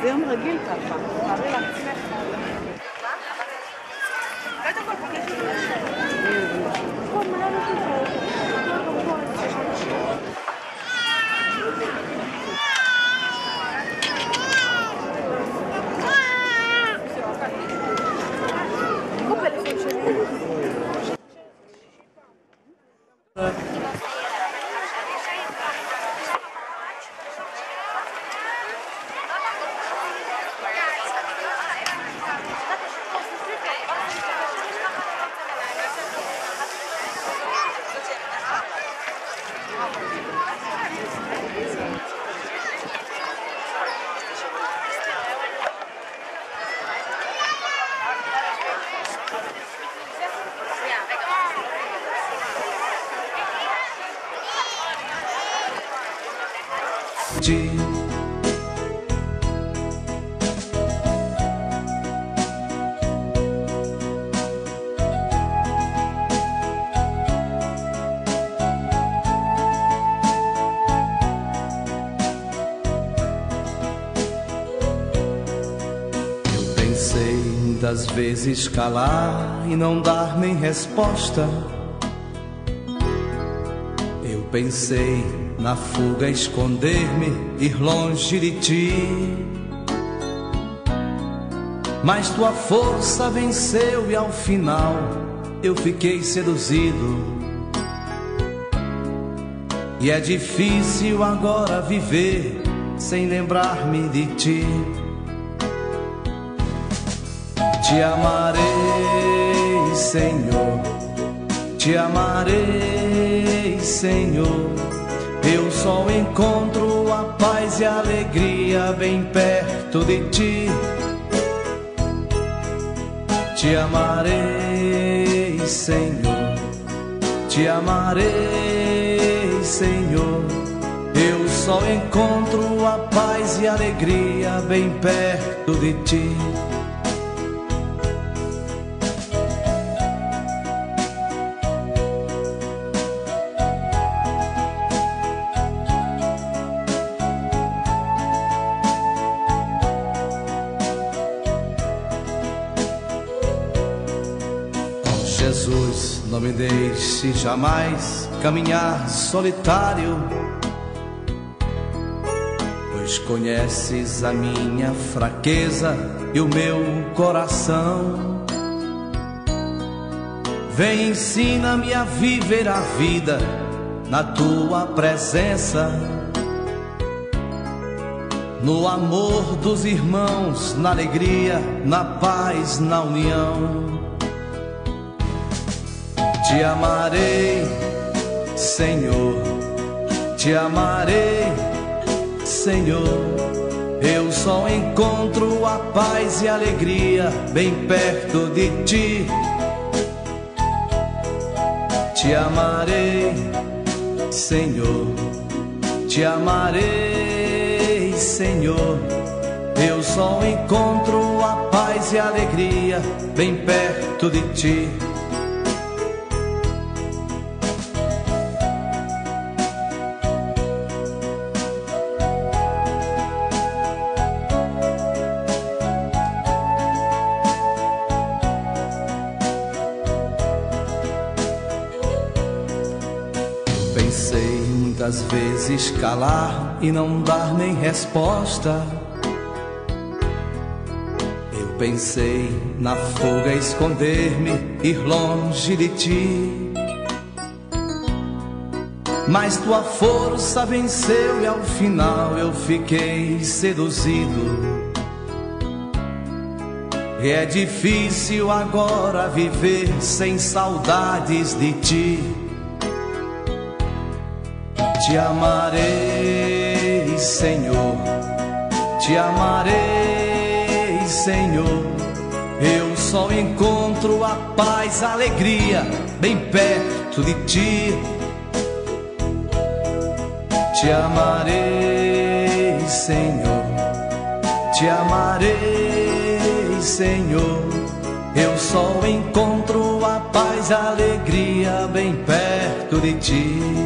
יום רגיל ככה, תארי לעצמך. Eu pensei muitas vezes calar e não dar nem resposta. Eu pensei na fuga esconder-me, ir longe de ti. Mas tua força venceu e ao final eu fiquei seduzido. E é difícil agora viver sem lembrar-me de ti. Te amarei, Senhor, te amarei, Senhor. Eu só encontro a paz e a alegria bem perto de ti. Te amarei, Senhor, te amarei, Senhor. Eu só encontro a paz e a alegria bem perto de ti. Jesus, não me deixe jamais caminhar solitário, pois conheces a minha fraqueza e o meu coração. Vem, ensina-me a viver a vida na tua presença, no amor dos irmãos, na alegria, na paz, na união. Te amarei, Senhor, te amarei, Senhor. Eu só encontro a paz e a alegria bem perto de ti. Te amarei, Senhor, te amarei, Senhor. Eu só encontro a paz e a alegria bem perto de ti. Pensei muitas vezes calar e não dar nem resposta. Eu pensei na fuga esconder-me, ir longe de ti. Mas tua força venceu e ao final eu fiquei seduzido. E é difícil agora viver sem saudades de ti. Te amarei, Senhor, te amarei, Senhor. Eu só encontro a paz, a alegria bem perto de ti. Te amarei, Senhor, te amarei, Senhor. Eu só encontro a paz, a alegria bem perto de ti.